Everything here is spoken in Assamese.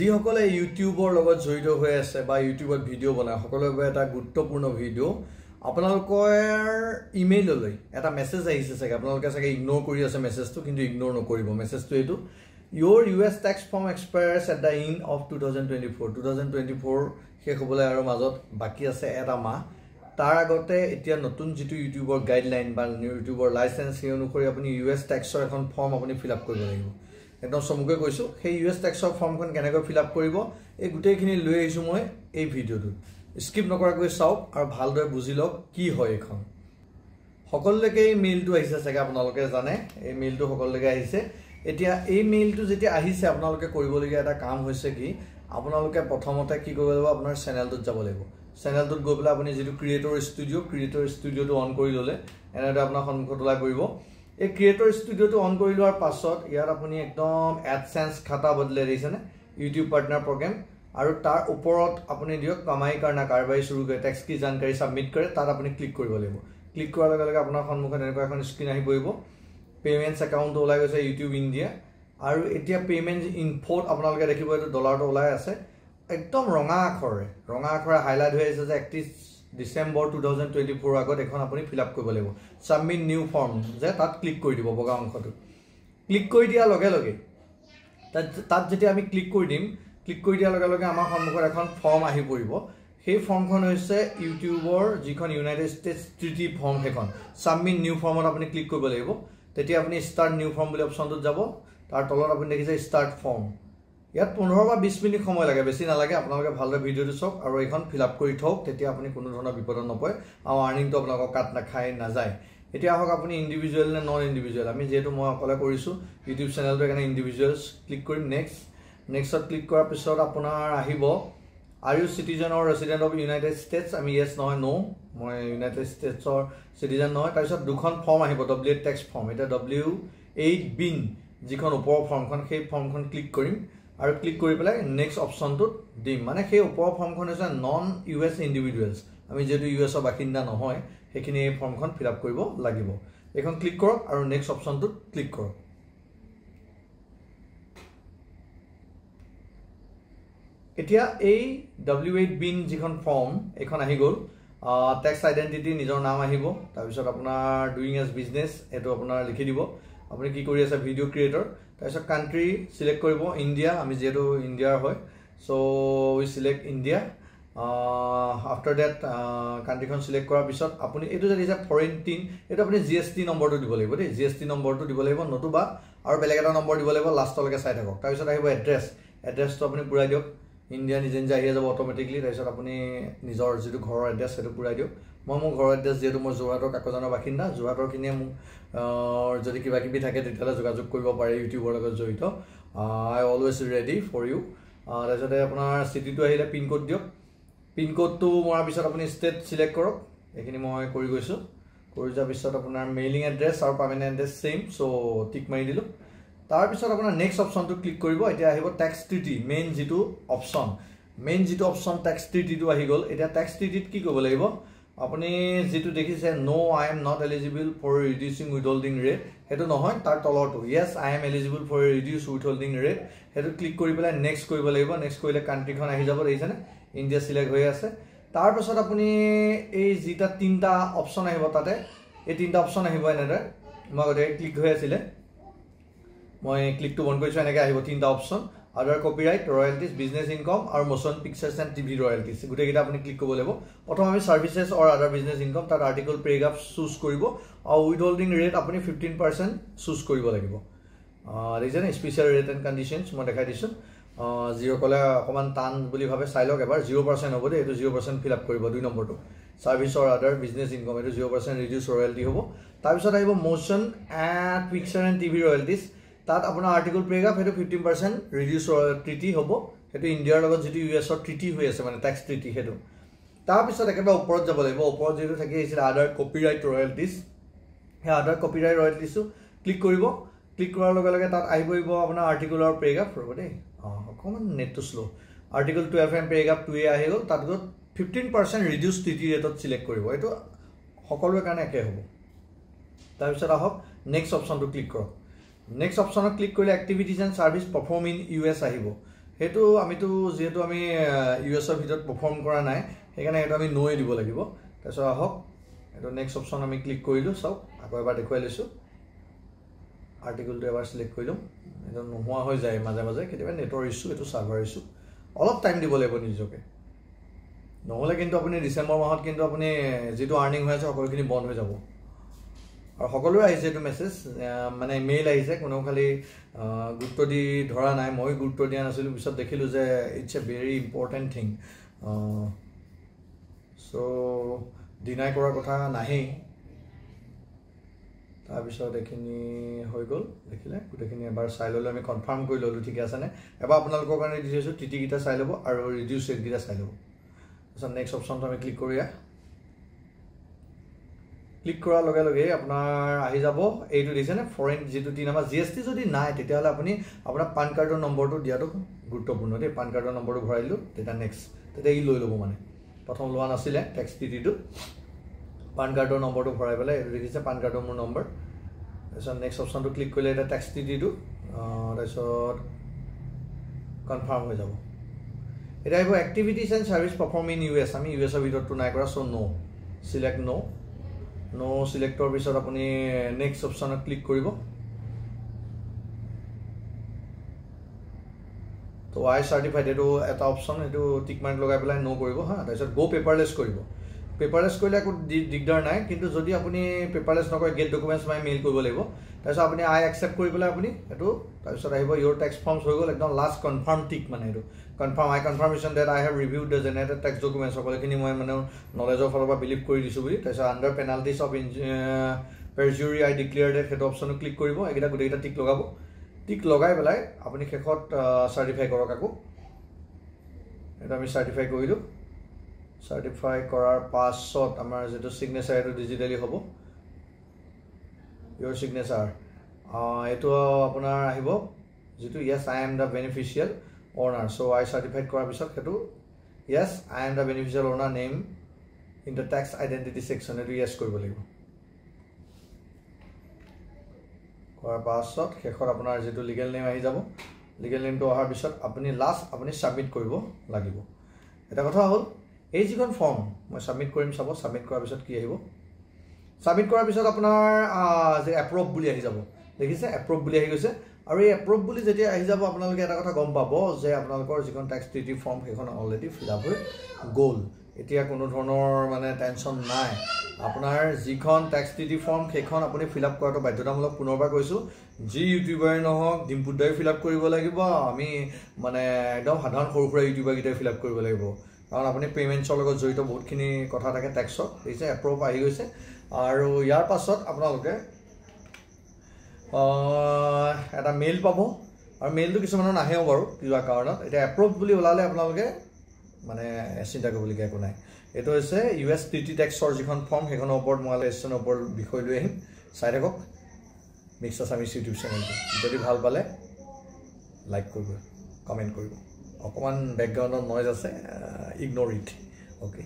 যিসকলে ইউটিউবৰ লগত জড়িত হৈ আছে বা ইউটিউবত ভিডিঅ' বনায় সকলোৰে বাবে এটা গুৰুত্বপূৰ্ণ ভিডিঅ' আপোনালোকৰ ইমেইললৈ এটা মেছেজ আহিছে চাগে আপোনালোকে চাগে ইগনোৰ কৰি আছে মেছেজটো কিন্তু ইগনোৰ নকৰিব মেছেজটো এইটো your US tax form expires at the end of 2024 শেষ হ'বলৈ আৰু মাজত বাকি আছে এটা মাহ তাৰ আগতে এতিয়া নতুন যেটো ইউটিউবৰ গাইডলাইন বা ইউটিউবৰ লাইসেন্স সেই অনুসৰি আপুনি US ট্যাক্সৰ এখন ফৰ্ম আপুনি ফিল আপ কৰিব লাগিব একদম সমুখে কৈছো সেই US ট্যাক্সৰ ফৰ্মখন কেনেকৈ ফিল আপ কৰিব এই গুটেইখিনি লৈ আহিছো মই এই ভিডিঅ'টো স্কিপ নকৰাকৈ চাওক আৰু ভালদৰে বুজি লওক কি হয় এখন সকলোলৈকে এই মেইলটো আহিছে চাগে আপোনালোকে জানে এই মেইলটো সকলোলৈকে আহিছে এতিয়া এই মেইলটো যেতিয়া আহিছে আপোনালোকে কৰিবলগীয়া এটা কাম হৈছে কি আপোনালোকে প্ৰথমতে কি কৰিব লাগিব আপোনাৰ চেনেলটোত যাব লাগিব চেনেলটোত গৈ পেলাই আপুনি যেটো ক্ৰিয়েটৰ ষ্টুডিঅ'টো অন কৰি ললে এনেদৰে আপোনাৰ সন্মুখত ওলাই পৰিব এই ক্ৰিয়েটৰ ষ্টুডিঅ'টো অন কৰি লোৱাৰ পাছত ইয়াত আপুনি একদম এডসেন্স খাতা বদলে দিছেনে ইউটিউব পাৰ্টনাৰ প্ৰগ্ৰাম আৰু তাৰ ওপৰত আপুনি দিয়ক কামাই কৰনা কাৰবাই শুৰু কৰে ট্যাক্স কি জানকাৰী সাবমিট কৰে তাত আপুনি ক্লিক কৰিব লাগিব ক্লিক কৰাৰ লগে লগে আপোনাৰ সন্মুখত এনেকুৱা এখন স্ক্ৰীন আহি পৰিব পেমেন্টস একাউন্ট ওলাই গৈছে ইউটিউব ইন্ডিয়া আৰু এতিয়া পেমেন্ট ইনফোত আপোনালোকে দেখিব এটো ডলাৰটো ওলাই আছে একদম ৰঙা আখৰে হাইলাইট হৈ আছে যে 31 ডিসেম্বৰ 2024 আগত এখন আপুনি ফিল আপ কৰিব লাগিব সাবমিট নিউ ফৰ্ম যে তাত ক্লিক কৰি দিব বগা অংশটো ক্লিক কৰি দিয়া লগে লগে তাত যেতিয়া আমি ক্লিক কৰি দিয়াৰ লগে লগে আমাৰ সন্মুখত এখন ফৰ্ম আহি পৰিব সেই ফৰ্মখন হৈছে ইউটিউবৰ যিখন ইউনাইটেড ষ্টেটছ ট্ৰিটি ফৰ্ম হেখন সাবমিট নিউ ফৰ্মত আপুনি ক্লিক কৰিব লাগিব তেতিয়া আপুনি স্টাৰ্ট নিউ ফৰ্ম বুলি অপচনটোত যাব তাৰ তলত আপুনি দেখিছে স্টাৰ্ট ফৰ্ম ইয়াত 15 বা 20 মিনিট সময় লাগে বেছি নালাগে আপোনালোকে ভালদৰে ভিডিঅটো চাওক আৰু এইখন ফিল আপ কৰি থওক তেতিয়া আপুনি কোনো ধৰণৰ বিপদত নপৰে আৰু আৰ্নিংটো আপোনালোকক কাট নাখাই নাযায় এতিয়া হক আপুনি ইন্ডিভিজুৱেল নে নন ইন্ডিভিজুৱেল আমি যেটো মই অকলে কৰিছো ইউটিউব চেনেলটো এখানে ইন্ডিভিজুৱেলছ ক্লিক কৰিম নেক্সটত ক্লিক কৰাৰ পিছত আপোনাৰ আহিব Are you citizen or resident of United States? আমি yes নহয় no মই United States or citizen নহয় তাৰ পিছত দুখন ফৰ্ম আহিব W8 tax form এটা W8 bin যিখন ওপৰ ফৰ্মখন সেই ফৰ্মখন ক্লিক কৰিম আৰু ক্লিক কৰি পেলাই নেক্সট অপচনটোত দিম মানে সেই ওপৰ ফৰ্মখন হৈছে নন US ইন্ডিভিজুৱেলছ আমি যেটো US ৰ বাসিন্দা নহয় হেখিনি এই ফৰ্মখন ফিল আপ কৰিব লাগিব এখন ক্লিক কৰক আৰু নেক্সট অপচনটোত ক্লিক কৰক এতিয়া এই W8 bin যিখন ফৰ্ম এখন আহি গল ট্যাক্স আইডেন্টিটি নিজৰ নাম আহিব তাৰ পিছত আপোনাৰ ডুইং এজ বিজনেস এটো আপোনাৰ লিখি দিব আপুনি কি কৰি আছে ভিডিও ক্ৰিয়েটৰ তাৰ পিছত কান্ট্ৰি সিলেক্ট কৰিব ইন্ডিয়া আমি যেটো ইন্ডিয়াৰ হয় so we select India after that কান্ট্ৰিখন সিলেক্ট কৰাৰ পিছত আপুনি এটো যদি আছে ফৰেন টিন এটো আপুনি GST নম্বৰটো দিব লাগিব দেই GST নম্বৰটো দিব লাগিব নতুবা আৰু বেলেগ এটা নম্বৰ দিব লাগিব লাষ্টলৈকে চাই থাকক তাৰ পিছত আহিব এড্ৰেছটো আপুনি পুৰাই দিয়ক ইন্ডিয়া নিজে আহি যাব অটোমেটিকলি তাৰপিছত আপুনি নিজৰ যেটো ঘৰৰ এড্ৰেছ সেটো পুৰাই দিয়ক মই মোৰ ঘৰৰ এড্ৰেছ যেটো মই যোৰহাটৰ কাকজানৰ বাসিন্দা যোৰহাটৰ কিনে মোক যদি কিবা কিবি থাকে তেতিয়ালে যোগাযোগ কৰিব পাৰে ইউটিউবৰ লগত জড়িত আই অলৱেজ ৰেডি ফৰ ইউ তাৰপিছত আপোনাৰ সিটিটো আহিলে পিন কোড দিয়ক পিন কোডটো মৰাৰ পিছত আপুনি ষ্টেট সিলেক্ট কৰক এখিনি মই কৰি গৈছো কৰি যোৱাৰ পিছত আপোনাৰ মেইলিং এড্ৰেছ আৰু পাৰ্মানেন্ট এড্ৰেছ সেম সো টিক মাৰি দিলো তাৰ পিছত আপোনাৰ নেক্সট অপচনটো ক্লিক কৰিব এতিয়া আহিব ট্যাক্স ট্ৰিটি মেইন যেটো অপচন ট্যাক্স ট্ৰিটিটো আহি গল এতিয়া ট্যাক্স ট্ৰিটিত কি কৰিব লাগিব আপুনি যেটো দেখিছে no I am not eligible for reducing withholding rate হেতু নহয় তাৰ তলৰটো yes I am eligible for reduce withholding rate হেতু ক্লিক কৰি পেলাই নেক্সট কৰিব লাগিব নেক্সট কৰিলে কান্ট্ৰিখন আহি যাব দেখিছেনে ইন্ডিয়া সিলেক্ট হৈ আছে তাৰ পিছত আপুনি এই যেটা তিনটা অপচন আহিব তাতে এই তিনটা অপচন আহিব এনেদৰে মই গতে ক্লিক হৈ আছিল মই ক্লিকটো বন্ধ কৰিছো এনেকৈ আহিব তিনটা অপচন আদাৰ কপিৰাইট ৰয়্যালটিজ বিজনেস ইনকাম আৰু মোশন পিকচাৰ্ছ এণ্ড টিভি ৰয়্যালটিজ গুটেকিটা আপুনি ক্লিক কৰিব লাগিব প্ৰথম আমি সাৰ্ভিসেছ অৰ আদাৰ বিজনেস ইনকাম তাত আৰ্টিকল পেৰাগ্ৰাফ চুজ কৰিব আৰু উইথহোল্ডিং ৰেট আপুনি 15% চুজ কৰিব লাগিব ৰিজন স্পেশাল ৰেট এণ্ড কন্ডিশনছ মই দেখাই দিছো জিৰ' কলে অকমান টান বুলি ভাবে চাই লওক এবাৰ 0% হ'ব দে এটো 0% ফিল আপ কৰিব দুই নম্বৰটো সাৰ্ভিস অৰ আদাৰ বিজনেস ইনকাম এটো 0% ৰিডিউস ৰয়্যালটি হ'ব তাৰ পিছত আহিব motion and picture and TV royalties তাত আপোনাৰ আৰ্টিকল পেৰাগ্ৰাফ হেতু 15% ৰিডিউস ট্ৰিটি হ'ব হেতু ইন্ডিয়াৰ লগত যেটো US ৰ ট্ৰিটি হৈ আছে মানে ট্যাক্স ট্ৰিটি হেতু তাৰ পিছত একেবাৰে ওপৰত যাব লাগিব ওপৰত যেটো থাকি আছিল আদাৰ কপিৰাইট ৰয়্যালটিজ হে আদাৰ কপিৰাইট ৰয়্যালটিজটো ক্লিক কৰিব ক্লিক কৰাৰ লগে লগে তাত আহি পৰিব আপোনাৰ আৰ্টিকলৰ পেৰাগ্ৰাফ ৰব দেই অকমান নেটটো স্লো আৰ্টিকল 12 এণ্ড পেৰাগ্ৰাফ 2 আহি গল তাত গত 15% ৰিডিউস ট্ৰিটি ৰেটত সিলেক্ট কৰিব এটো সকলোৰে কাৰণে একে হ'ব তাৰ পিছত আহক নেক্সট অপচনটো ক্লিক কৰক নেক্সট অপচনত ক্লিক কৰিলে activities and service perform in US আহিব সেইটো আমিতো যেহেতু আমি ইউএছৰ ভিতৰত পাৰফৰ্ম কৰা নাই সেইকাৰণে এটা আমি নোয়ে দিব লাগিব তাৰপিছত আহক এটা নেক্সট অপচন আমি ক্লিক কৰিলো সব আকৌ এবাৰ দেখুৱাই লৈছো আৰ্টিকলটো এবাৰ সিলেক্ট কৰিলো এটা নোহোৱা হৈ যায় মাজে মাজে কেতিয়াবা নেটৰ ইস্যু এটো সাৰ্ভাৰ ইস্যু অলপ টাইম দিব লাগিব নিজকে নহলে কিন্তু আপুনি ডিসেম্বৰ মাহত কিন্তু আপুনি যেটো আৰ্নিং হৈ আছে সকলোখিনি বন্ধ হৈ যাব আৰু সকলোৰে আহিছে এটো মেসেজ মানে মেইল আহিছে কোনো খালি গুৰুত্ব দি ধৰা নাই মই গুৰুত্ব দিয়া নাছিলো পিছত দেখিলো যে it's a very important thing so deny কৰাৰ কথা নাহে তাৰ পিছত এখিনি হৈ গল দেখিলে গুটেখিনি এবাৰ চাই ললো আমি কনফাৰ্ম কৰি ললো ঠিক আছে নে এবাৰ আপোনালোকৰ কাৰণে দিছো টিটি গিটা চাই লব আৰু ৰিডিউস ৰেট গিটা চাই লব সো নেক্সট অপচনটো আমি ক্লিক কৰিয়া ক্লিক কৰাৰ লগে লগে আপোনাৰ আহি যাব এইটো দিছে নে ফৰেন যেটো 3 নাম্বাৰ জিএসটি যদি নাই তেতিয়াহলে আপুনি আপোনাৰ পান কাৰ্ডৰ নম্বৰটো দিয়াটো গুৰুত্বপূৰ্ণ দেই পান কাৰ্ডৰ নম্বৰটো ভৰাইলো তেতিয়া নেক্সট তেতিয়া ই লৈ লব মানে প্ৰথম লোৱা নাছিলে টেক্স টিটিটো পান কাৰ্ডৰ নম্বৰটো ভৰাই পেলাই এইটো দেখিছে পান কাৰ্ডৰ মোৰ নম্বৰ তাৰপিছত নেক্সট অপচনটো ক্লিক কৰিলে এটা টেক্স টিটিটো তাৰপিছত কনফাৰ্ম হৈ যাব এটা আহিব activities and service perform in US আমি ইউএছৰ ভিতৰটো নাই কৰা সো নো সিলেক্ট নো সিলেক্টৰ পিছত আপুনি নেক্সট অপচনত ক্লিক কৰিব তো আই সাৰ্টিফাইড এটো এটা অপচন এটো টিক মাৰ্ক লগাই পেলাই নো কৰিব হা তাৰপিছত গো পেপাৰলেছ কৰিব পেপাৰলেছ কৰিলে একো দিগদাৰ নাই কিন্তু যদি আপুনি পেপাৰলেছ নকৰে গেট ডকুমেন্টছ মাই মেইল কৰিব লাগিব তাৰপিছত আপুনি আই একসেপ্ট কৰি পেলাই আপুনি এটো তাৰপিছত আহিব ইওৰ টেক্স ফৰ্মছ হৈ গল একদম লাষ্ট কনফাৰ্ম টিক মানে এটো confirm I confirmation that I have reviewed the generated tax documents সকলোখিনি মই মানে নলেজৰ ফালৰ পৰা বিলিভ কৰি দিছো বুলি তাৰপিছত under penalties of perjury I declared at head option click কৰিব এগিটা গুটেইটা টিক লগাব টিক লগাই পেলাই আপুনি শেষত সাৰ্টিফাই কৰক আকো এটা আমি সাৰ্টিফাই কৰিলো সাৰ্টিফাই কৰাৰ পাছত আমাৰ যেটো সিগনেচাৰ এটো ডিজিটালি হ'ব your signature এটো আপোনাৰ আহিব যেটো yes I am the beneficial owner so I certified কৰাৰ পিছত হেতু yes I am the beneficial owner name in the tax identity section এটো yes কৰিব লাগিব কৰাৰ পাছত শেষত আপোনাৰ যেটো লিগ্যাল নেম আহি যাব লিগ্যাল নেমটো অহাৰ পিছত আপুনি লাষ্ট আপুনি সাবমিট কৰিব লাগিব এটা কথা হ'ল এই যিখন ফৰ্ম মই সাবমিট কৰিম চাব সাবমিট কৰাৰ পিছত কি আহিব সাবমিট কৰাৰ পিছত আপোনাৰ যে এপ্ৰুভ বুলি আহি যাব দেখিছে এপ্ৰুভ বুলি আহি গৈছে আৰু এই এপ্ৰুভ বুলি যেতিয়া আহি যাব আপোনালোকে এটা কথা গম পাব যে আপোনালোকৰ যিখন ট্যাক্স টিটি ফৰ্ম সেইখন অলৰেডি ফিল আপ হৈ গ'ল এতিয়া কোনো ধৰণৰ মানে টেনচন নাই আপোনাৰ যিখন ট্যাক্স টিটি ফৰ্ম সেইখন আপুনি ফিল আপ কৰাটো বাধ্যতামূলক পুনৰবাৰ কৈছো যি ইউটিউবাৰ নহওক ডিম্পুদাই ফিল আপ কৰিব লাগিব আমি মানে একদম সাধাৰণ সৰু সৰু ইউটিউবাৰ গিটাই ফিল আপ কৰিব লাগিব কাৰণ আপুনি পেমেন্টছৰ লগত জড়িত বহুতখিনি কথা থাকে ট্যাক্সত দিছে এপ্ৰুভ আহি গৈছে আৰু ইয়াৰ পাছত আপোনালোকে এটা মেইল পাব আৰু মেইলটো কিছুমানৰ নাহেও বাৰু কিবা কাৰণত এটা এপ্ৰুভ বুলি ওলালে আপোনালোকে মানে চিন্তা কৰিবলগীয়া একো নাই এটো হৈছে ইউএছ টিটি ট্যাক্সৰ যিখন ফৰ্ম সেইখনৰ ওপৰত মই লেসনৰ ওপৰত বিষয় লৈ আহিম চাই থাকক মিক্স আছামিজ ইউটিউব চেনেলটো যদি ভাল পালে লাইক কৰিব কমেন্ট কৰিব অকমান ব্যাকগ্ৰাউণ্ডত নয়েজ আছে ইগনোৰ ইট ওকে